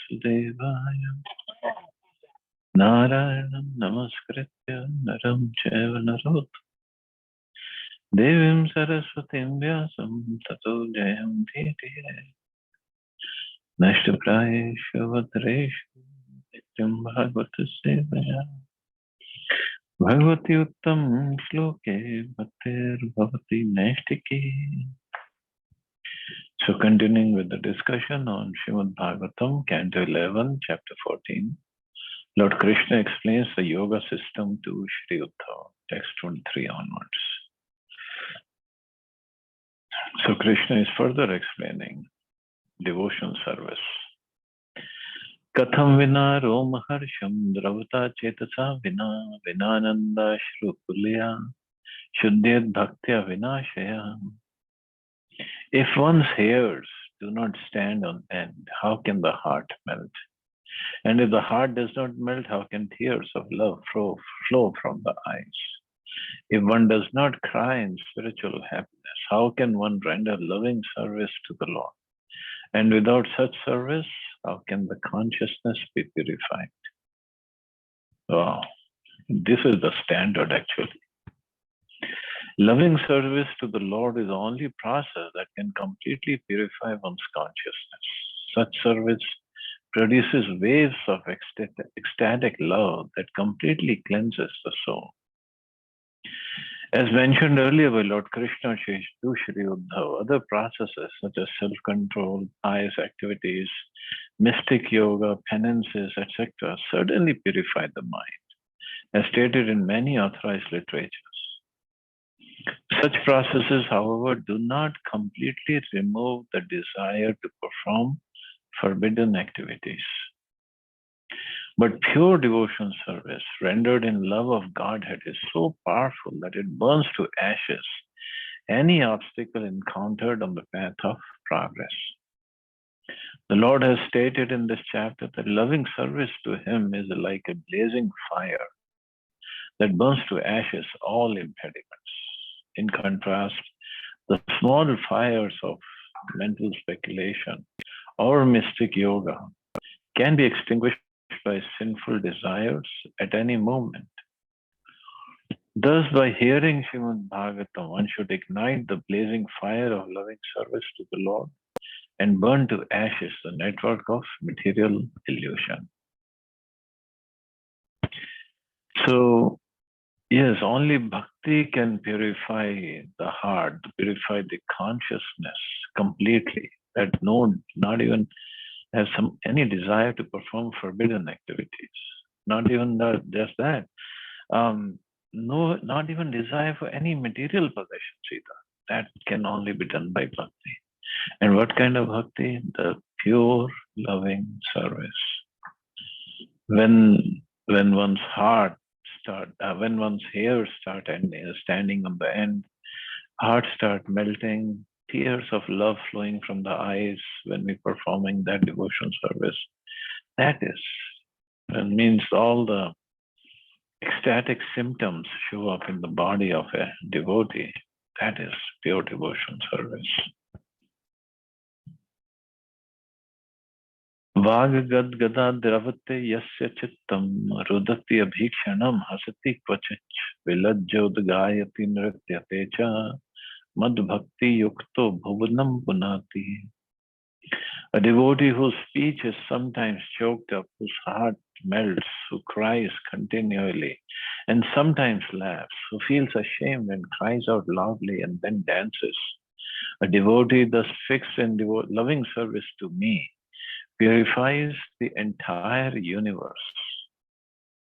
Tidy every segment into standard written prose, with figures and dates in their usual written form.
Vasudevaya Narayanam Namaskritya Naram Chaiva Narot Devim Saraswatim Vyasam Tato Jayam Dhiri Nashtaprayeshu Vadreshu Nityam Bhagavata Sevaya Bhagavati Uttam Shloke Bhaktir Bhavati Naistiki. So continuing with the discussion on Srimad Bhagavatam, Canto 11, Chapter 14, Lord Krishna explains the yoga system to Shri Uddhava, text 23 onwards. So Krishna is further explaining devotion service. Katham vina roma harsham dravata chetasa vina vinananda shrukulya shuddhyat bhaktya vinashaya. If one's hairs do not stand on end, how can the heart melt? And if the heart does not melt, how can tears of love flow from the eyes? If one does not cry in spiritual happiness, how can one render loving service to the Lord? And without such service, how can the consciousness be purified? Wow, this is the standard actually. Loving service to the Lord is the only process that can completely purify one's consciousness. Such service produces waves of ecstatic love that completely cleanses the soul. As mentioned earlier by Lord Krishna to Shri Uddhava, other processes such as self-control, pious activities, mystic yoga, penances, etc. certainly purify the mind, as stated in many authorized literatures. Such processes, however, do not completely remove the desire to perform forbidden activities. But pure devotion service rendered in love of Godhead is so powerful that it burns to ashes any obstacle encountered on the path of progress. The Lord has stated in this chapter that loving service to Him is like a blazing fire that burns to ashes all impediments. In contrast, the small fires of mental speculation or mystic yoga can be extinguished by sinful desires at any moment. Thus, by hearing Srimad Bhagavatam, one should ignite the blazing fire of loving service to the Lord and burn to ashes the network of material illusion. So, yes, only bhakti can purify the heart, purify the consciousness completely. That not even have any desire to perform forbidden activities. Not even just that. Not even desire for any material possessions either. That can only be done by bhakti. And what kind of bhakti? The pure, loving service. When one's heart when one's hairs start standing on the end, heart start melting, tears of love flowing from the eyes when we're performing that devotion service. That means all the ecstatic symptoms show up in the body of a devotee. That is pure devotion service. Vagagad gada dravate yasya chittam rudati abhikshanam hasati kvachich vilajjod gayati nrityate cha mad bhakti yukto bhuvanam punati. A devotee whose speech is sometimes choked up, whose heart melts, who cries continually and sometimes laughs, who feels ashamed and cries out loudly and then dances. A devotee thus fixed in loving service to me purifies the entire universe.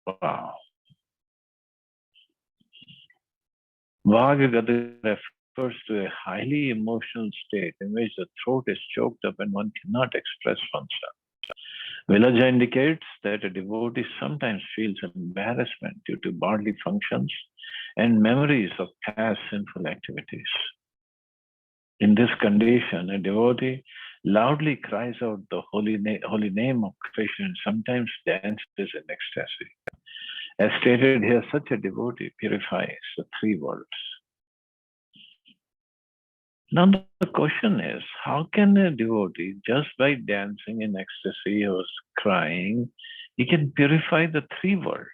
Wow. Vagagada refers to a highly emotional state in which the throat is choked up and one cannot express oneself. Vilaja indicates that a devotee sometimes feels embarrassment due to bodily functions and memories of past sinful activities. In this condition, a devotee loudly cries out the holy name of Krishna and sometimes dances in ecstasy. As stated here, such a devotee purifies the three worlds. Now the question is, how can a devotee, just by dancing in ecstasy or crying, he can purify the three worlds,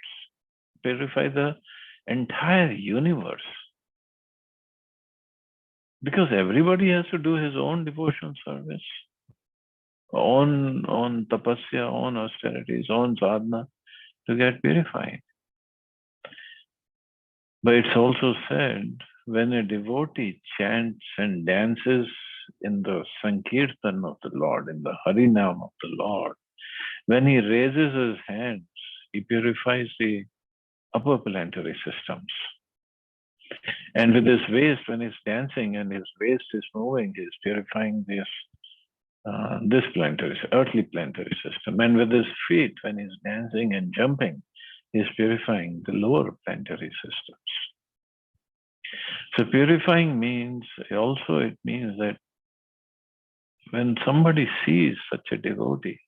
purify the entire universe? Because everybody has to do his own devotional service, own tapasya, own austerities, own sadhana to get purified. But it's also said, when a devotee chants and dances in the Sankirtan of the Lord, in the Harinam of the Lord, when he raises his hands, he purifies the upper planetary systems. And with his waist, when he's dancing and his waist is moving, he's purifying this planetary, earthly planetary system. And with his feet, when he's dancing and jumping, he's purifying the lower planetary systems. So purifying means, it means that when somebody sees such a devotee,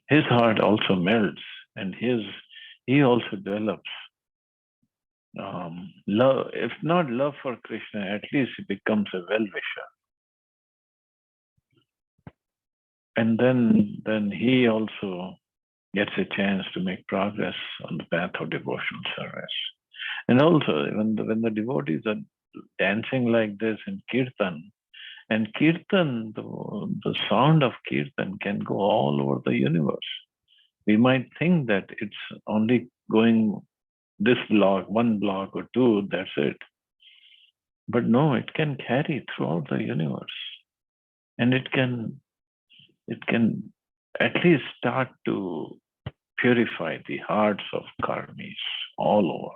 his heart also melts, and he also develops love. If not love for Krishna, at least he becomes a well-wisher. And then he also gets a chance to make progress on the path of devotional service. And also, when the devotees are dancing like this in kirtan, and kirtan, the sound of kirtan can go all over the universe. We might think that it's only going this block, one block or two, that's it. But no, it can carry throughout the universe. And it can at least start to purify the hearts of karmis all over.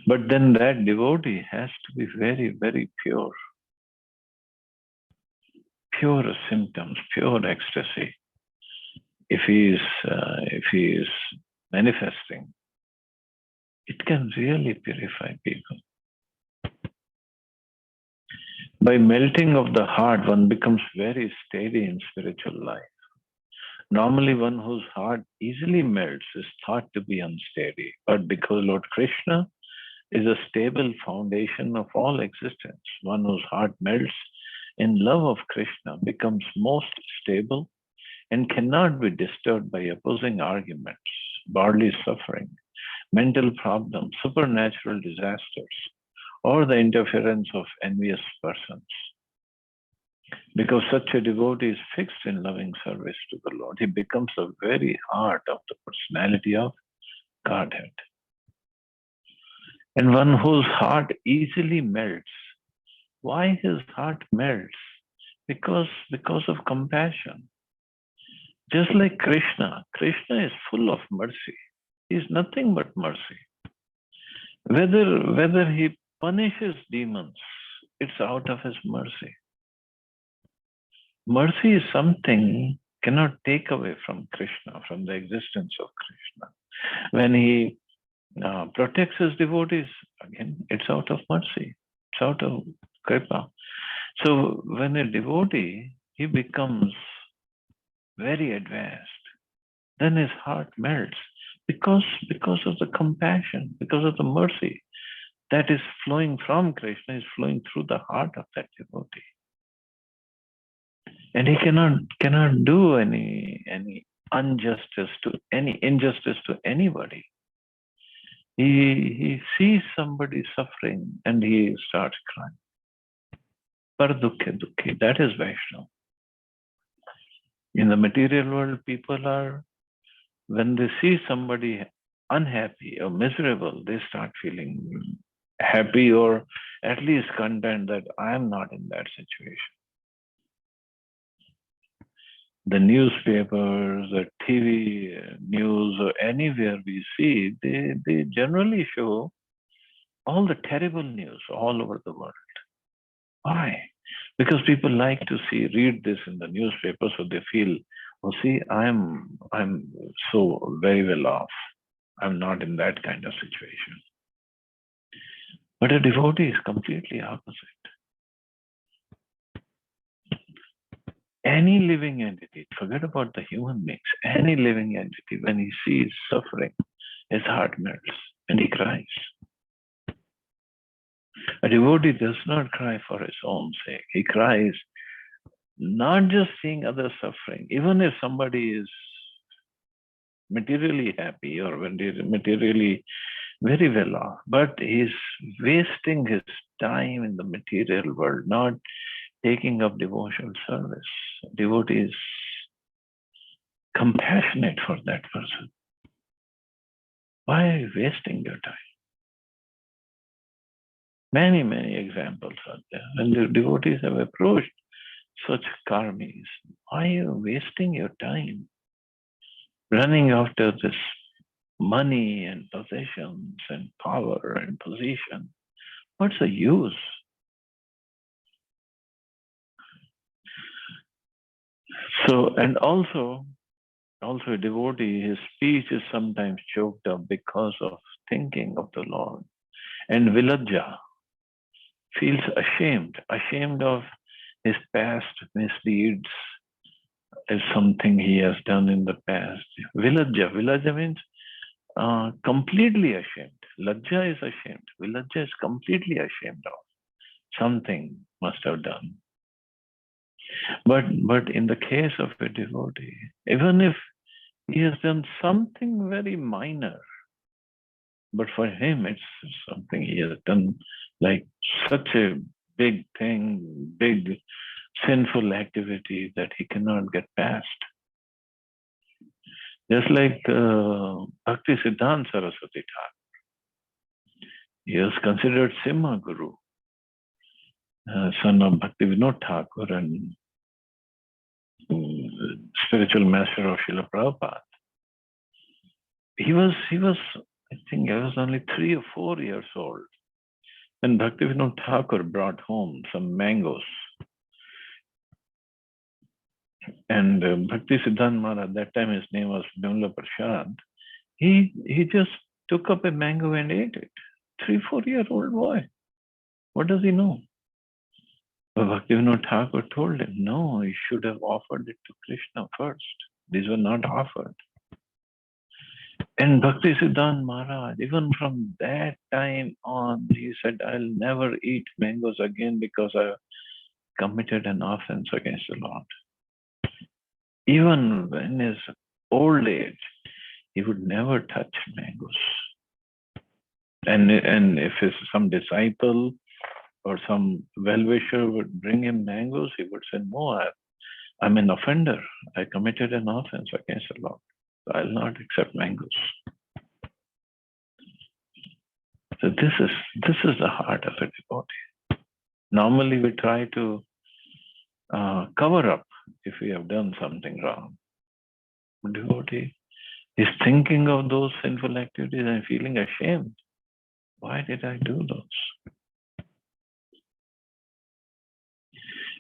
But then that devotee has to be very, very pure. Pure symptoms, pure ecstasy. If he is manifesting, it can really purify people. By melting of the heart, one becomes very steady in spiritual life. Normally, one whose heart easily melts is thought to be unsteady. But because Lord Krishna is a stable foundation of all existence, one whose heart melts in love of Krishna becomes most stable and cannot be disturbed by opposing arguments, bodily suffering, mental problems, supernatural disasters, or the interference of envious persons. Because such a devotee is fixed in loving service to the Lord, he becomes the very heart of the personality of Godhead. And one whose heart easily melts. Why his heart melts? Because of compassion. Just like Krishna is full of mercy. He is nothing but mercy. Whether he punishes demons, it's out of his mercy. Mercy is something cannot take away from Krishna, from the existence of Krishna. When he protects his devotees, again, it's out of mercy. It's out of kripa. So when a devotee, he becomes very advanced, then his heart melts because of the compassion, because of the mercy that is flowing from Krishna, is flowing through the heart of that devotee. And he cannot do any injustice to anybody. He sees somebody suffering and he starts crying. Par dukhe dukhe, that is Vaishnava. In the material world, people are, when they see somebody unhappy or miserable, they start feeling happy or at least content that I am not in that situation. The newspapers, the TV news, or anywhere we see, they generally show all the terrible news all over the world. Why? Because people like to read this in the newspaper, so they feel, oh, see, I'm so very well off. I'm not in that kind of situation. But a devotee is completely opposite. Any living entity, forget about the human beings, any living entity, when he sees suffering, his heart melts and he cries. A devotee does not cry for his own sake. He cries not just seeing others suffering, even if somebody is materially happy or materially very well off, but he's wasting his time in the material world, not taking up devotional service. Devotee is compassionate for that person. Why are you wasting your time? Many, many examples are there. And the devotees have approached such karmis. Why are you wasting your time running after this money and possessions and power and position? What's the use? So, and also a devotee, his speech is sometimes choked up because of thinking of the Lord. And Vilajja feels ashamed of his past misdeeds, as something he has done in the past. Vilajja means completely ashamed. Lajja is ashamed. Vilajja is completely ashamed of something must have done. But in the case of a devotee, even if he has done something very minor, but for him it's something he has done like such a big thing, big sinful activity that he cannot get past. Just like Bhakti Siddhanta Saraswati Thakur. He is considered Simha Guru, son of Bhakti Vinod Thakur and spiritual master of Srila Prabhupada. He was, I think I was only 3 or 4 years old when Bhakti Vinod Thakur brought home some mangoes. And Bhakti Siddhanta Maharaj, at that time his name was Bimla Prasad, he just took up a mango and ate it. 3, 4-year-old boy. What does he know? But Bhakti Vinod Thakur told him, no, you should have offered it to Krishna first. These were not offered. And Bhakti Siddhanta Maharaj, even from that time on, he said, I'll never eat mangoes again because I committed an offense against the Lord. Even in his old age, he would never touch mangoes. And if some disciple or some well-wisher would bring him mangoes, he would say, no, I'm an offender. I committed an offense against the Lord. So I'll not accept mangoes. So this is the heart of a devotee. Normally we try to cover up if we have done something wrong. Devotee is thinking of those sinful activities and feeling ashamed. Why did I do those?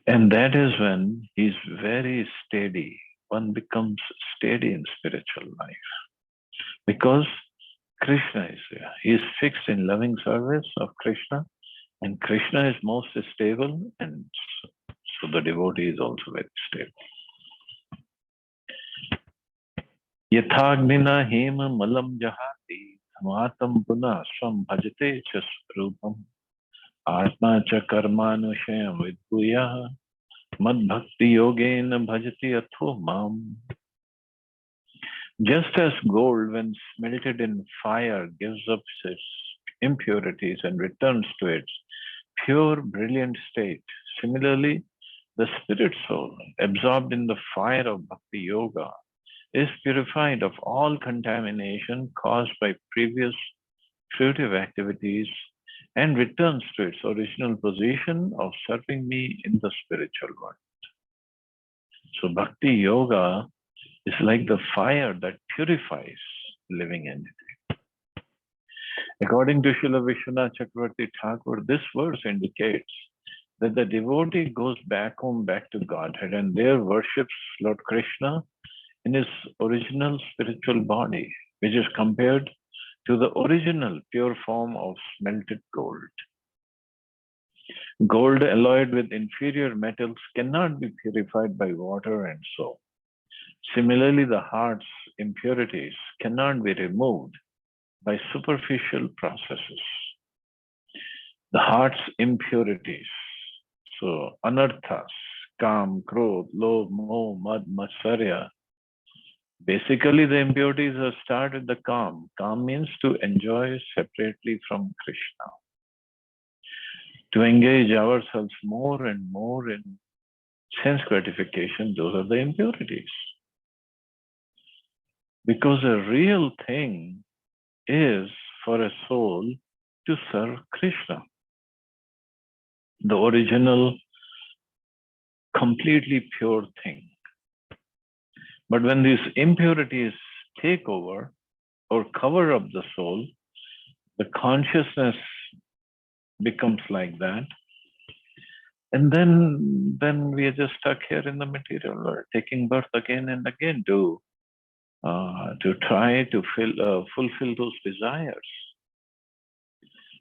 And that is when he's very steady. One becomes steady in spiritual life. Because Krishna is there. He is fixed in loving service of Krishna. And Krishna is most stable. And so the devotee is also very stable. Yathagnina hema malam jahati matam puna swam bhajate cha swarupam atma cha karmanushayam vidbhuya mad bhakti yogena bhajati atho mam. Just as gold, when smelted in fire, gives up its impurities and returns to its pure, brilliant state, similarly, the spirit soul, absorbed in the fire of Bhakti Yoga, is purified of all contamination caused by previous fruitive activities and returns to its original position of serving me in the spiritual world. So Bhakti Yoga is like the fire that purifies living entity. According to Srila Vishwanath Chakravarti Thakur, this verse indicates that the devotee goes back home, back to Godhead, and there worships Lord Krishna in his original spiritual body, which is compared to the original pure form of smelted gold. Gold alloyed with inferior metals cannot be purified by water and soap. Similarly, the heart's impurities cannot be removed by superficial processes. the heart's impurities. So, anarthas, kam, krodh, lobh, moh, mad, matsarya. Basically, the impurities are start with the kam. Kam means to enjoy separately from Krishna, to engage ourselves more and more in sense gratification. Those are the impurities. Because a real thing is for a soul to serve Krishna, the original, completely pure thing. But when these impurities take over or cover up the soul, the consciousness becomes like that. And then we are just stuck here in the material world, taking birth again and again to try to fulfill those desires.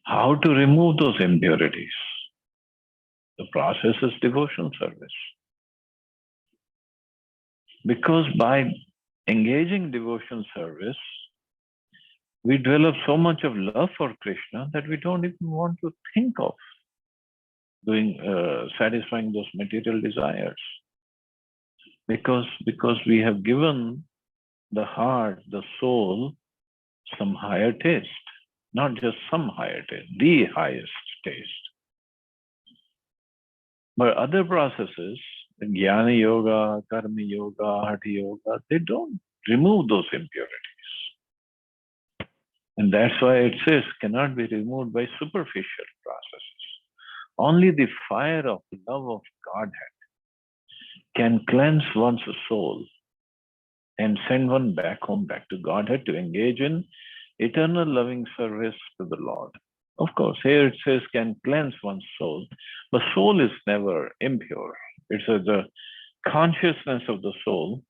How to remove those impurities? The process is devotion service. Because by engaging devotion service, we develop so much of love for Krishna that we don't even want to think of satisfying those material desires. Because we have given the heart, the soul, some higher taste. Not just some higher taste, the highest taste. But other processes, Jnana Yoga, Karma Yoga, Hatha Yoga, they don't remove those impurities. And that's why it says cannot be removed by superficial processes. Only the fire of love of Godhead can cleanse one's soul and send one back home, back to Godhead to engage in eternal loving service to the Lord. Of course, here it says can cleanse one's soul, but soul is never impure. It's the consciousness of the soul,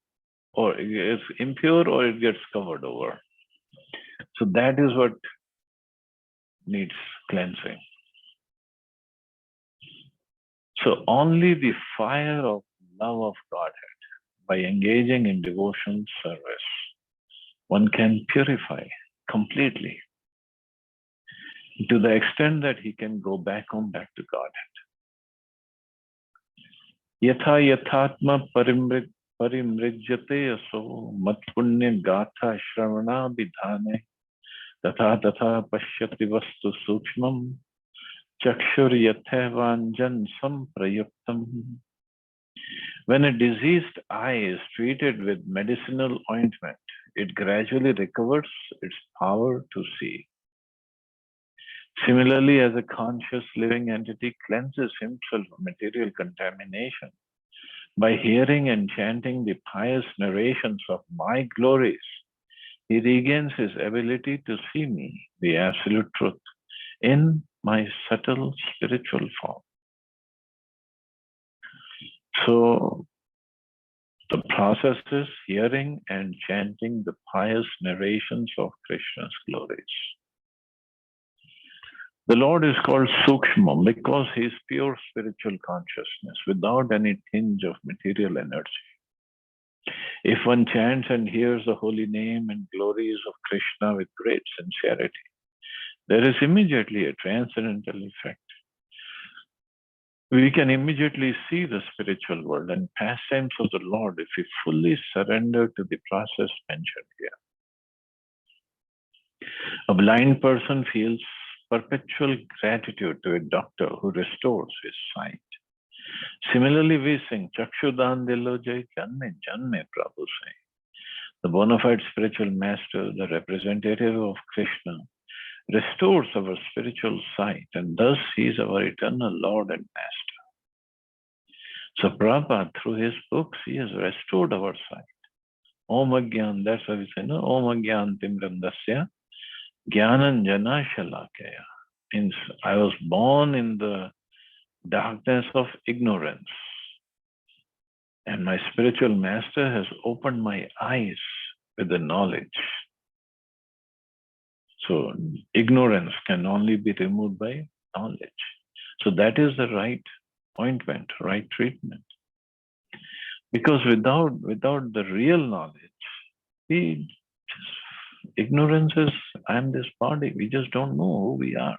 or it's impure or it gets covered over. So that is what needs cleansing. So only the fire of love of Godhead, by engaging in devotion service, one can purify completely to the extent that he can go back home, back to Godhead. Yatha yathatma parimrijyate aso mat punya gatha shravana vidhane tatha tatha pashyati vastu sukshmam chakshur yathevanjan samprayuktam. When a diseased eye is treated with medicinal ointment, it gradually recovers its power to see. Similarly, as a conscious living entity cleanses himself of material contamination by hearing and chanting the pious narrations of my glories, he regains his ability to see me, the absolute truth, in my subtle spiritual form. So, the process is hearing and chanting the pious narrations of Krishna's glories. The Lord is called Sukshmam because he is pure spiritual consciousness without any tinge of material energy. If one chants and hears the holy name and glories of Krishna with great sincerity, there is immediately a transcendental effect. We can immediately see the spiritual world and pastimes of the Lord if we fully surrender to the process mentioned here. A blind person feels perpetual gratitude to a doctor who restores his sight. Similarly, we sing Chakshudan Dilo Jai Janme Janme Prabhu Sai. The bona fide spiritual master, the representative of Krishna, restores our spiritual sight, and thus he is our eternal Lord and Master. So Prabhupada, through his books, he has restored our sight. Om Agyan, that's why we say, no? Om Agyan Timrandasya Jnananjana Shalakaya. Means I was born in the darkness of ignorance, and my spiritual master has opened my eyes with the knowledge. So ignorance can only be removed by knowledge. So that is the right ointment, right treatment. Because without the real knowledge, ignorance is, I am this body. We just don't know who we are.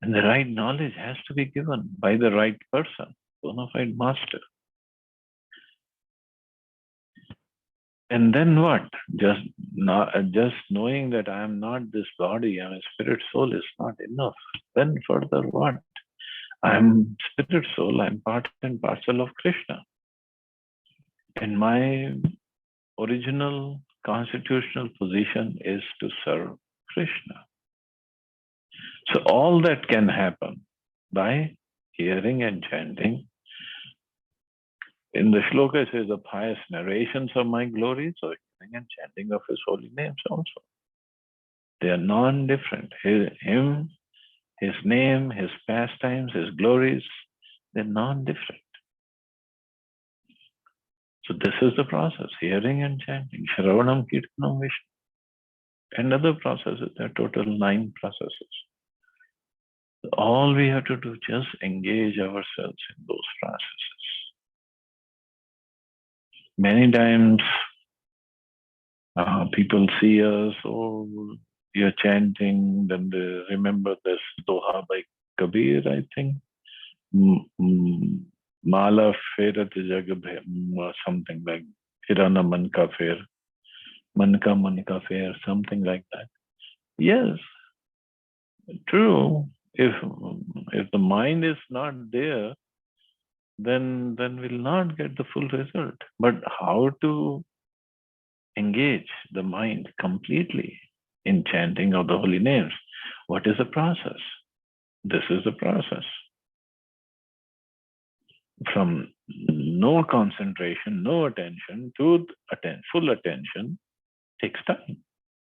And the right knowledge has to be given by the right person, bona fide master. And then what? Just knowing that I am not this body, I am a spirit soul is not enough. Then further what? I am spirit soul, I am part and parcel of Krishna. And my original constitutional position is to serve Krishna. So all that can happen by hearing and chanting. In the shloka it says the pious narrations of my glories, or hearing and chanting of his holy names also. They are non-different. Him, his name, his pastimes, his glories, they're non-different. So this is the process, hearing and chanting, Shravanam, Kirtanam, Vishnu. And other processes, there are total 9 processes. All we have to do, just engage ourselves in those processes. Many times, people see us, oh, you're chanting, then they remember this Doha by Kabir, I think. Mala Ferat Jag, something like Hirana Manka Fair, Manka Fair, something like that. Yes, true. If the mind is not there, then we'll not get the full result. But how to engage the mind completely in chanting of the holy names? What is the process? This is the process. From no concentration, no attention to full attention takes time.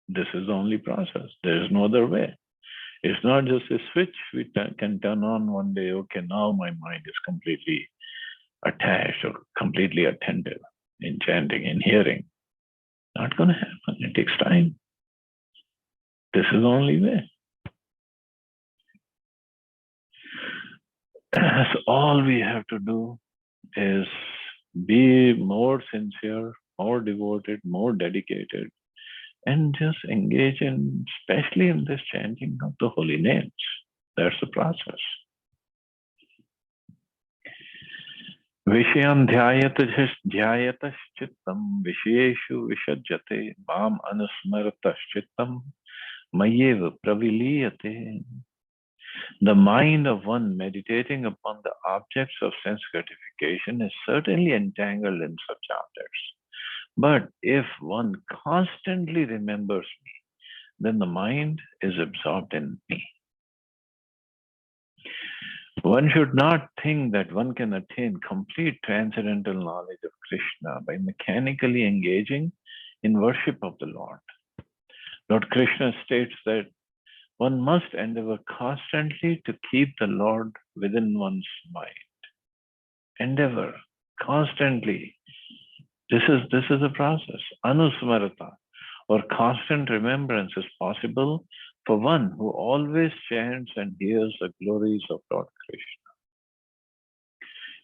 This is the only process. There is no other way. It's not just a switch we can turn on one day. Okay, now my mind is completely attached or completely attentive in chanting, in hearing. Not going to happen. It takes time. This is the only way. So all we have to do is be more sincere, more devoted, more dedicated, and just engage in, especially in this chanting of the holy names. That's the process. Vishayam dhyayatasthittam vishayeshu vishajyate mam anusmaratasthittam mayeva praviliyate. The mind of one meditating upon the objects of sense gratification is certainly entangled in such objects. But if one constantly remembers me, then the mind is absorbed in me. One should not think that one can attain complete transcendental knowledge of Krishna by mechanically engaging in worship of the Lord. Lord Krishna states that one must endeavor constantly to keep the Lord within one's mind. Endeavor constantly. This is a process. Anusmarata, or constant remembrance, is possible for one who always chants and hears the glories of Lord Krishna.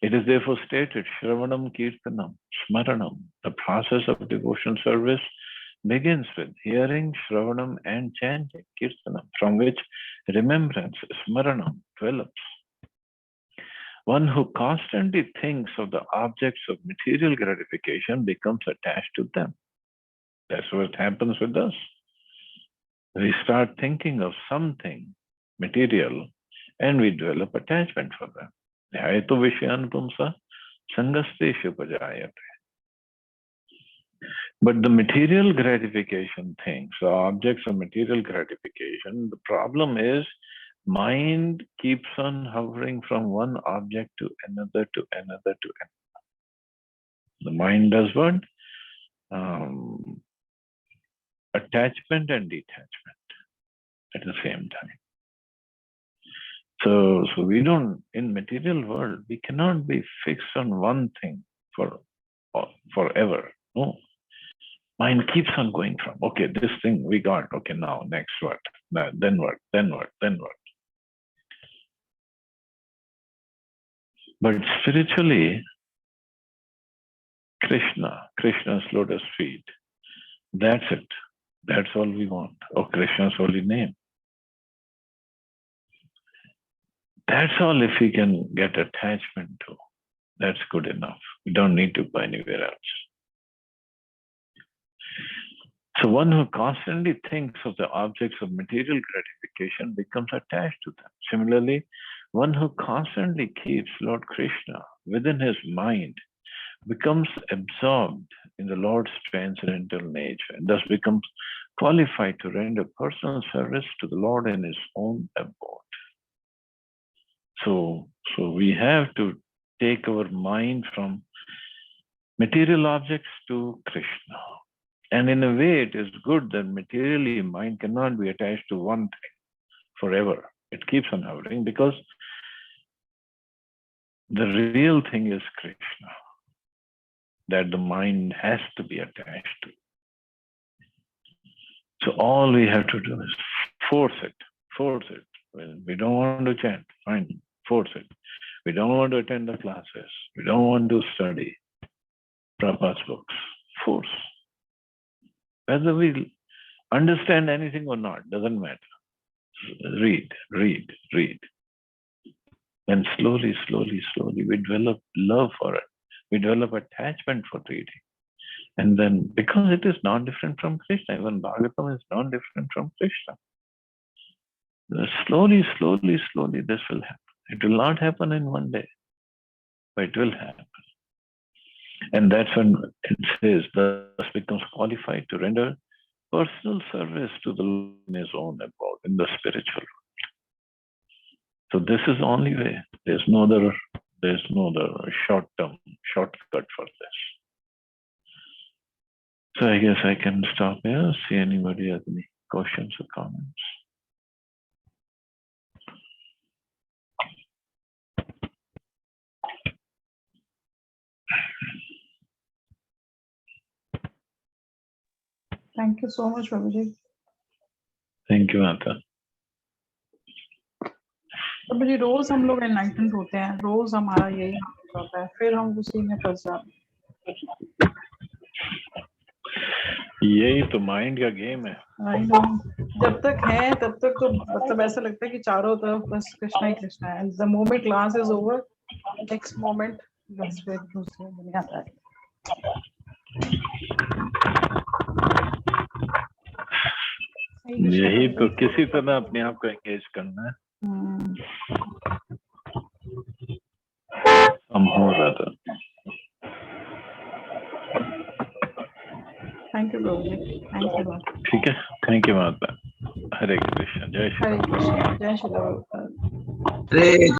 It is therefore stated, Shravanam Kirtanam, Smaranam, the process of devotional service begins with hearing, Shravanam, and chanting, Kirtanam, from which remembrance, Smaranam, develops. One who constantly thinks of the objects of material gratification becomes attached to them. That's what happens with us. We start thinking of something material and we develop attachment for them. Dhyayato Vishyan Pumsa Sangasteshu Pajayate. But the material gratification things, the objects of material gratification, the problem is mind keeps on hovering from one object to another, to another, to another. The mind does what? Attachment and detachment at the same time. So we don't, in material world, we cannot be fixed on one thing forever. No. Mind keeps on going from, okay, this thing we got, okay, now, next what? Then what? Then what? Then what? But spiritually, Krishna's lotus feet, that's it. That's all we want. Oh, Krishna's holy name. That's all. If we can get attachment to, that's good enough. We don't need to go anywhere else. So one who constantly thinks of the objects of material gratification becomes attached to them. Similarly, one who constantly keeps Lord Krishna within his mind becomes absorbed in the Lord's transcendental nature and thus becomes qualified to render personal service to the Lord in his own abode. So we have to take our mind from material objects to Krishna. And in a way, it is good that materially mind cannot be attached to one thing forever. It keeps on hovering because the real thing is Krishna, that the mind has to be attached to. So all we have to do is force it. When we don't want to chant, fine, force it. We don't want to attend the classes. We don't want to study Prabhupada's books. Force. Whether we understand anything or not, doesn't matter. Read. And slowly, we develop love for it. We develop attachment for reading. And then, because it is not different from Krishna, even Bhagavatam is not different from Krishna. Slowly, this will happen. It will not happen in one day, but it will happen. And that's when it says, thus becomes qualified to render personal service to the Lord in his own abode, in the spiritual world. So this is the only way. There's no other shortcut for this. So I guess I can stop here. See anybody has any questions or comments. Thank you so much, Prabhuji. Thank you, Mata. प्रभुजी रोज हम लोग enlightenment होते हैं, रोज हमारा यही होता है, फिर हम उसी में फंस जाते हैं। यही तो माइंड का गेम है। आई नो, जब तक है तब तक तो मतलब ऐसा लगता है कि चारों तरफ बस कृष्णा ही कृष्णा है। The moment class is over, next moment बस फिर दूसरी दुनिया आता है। यही तो किसी तरह अपने आप को एंगेज करना है। हम हो रहा था। Thank you Prabhu ji, thank you. ठीक है, थैंक यू महात्मा। हरे कृष्ण, जय श्री हरे कृष्ण, जय श्री राम।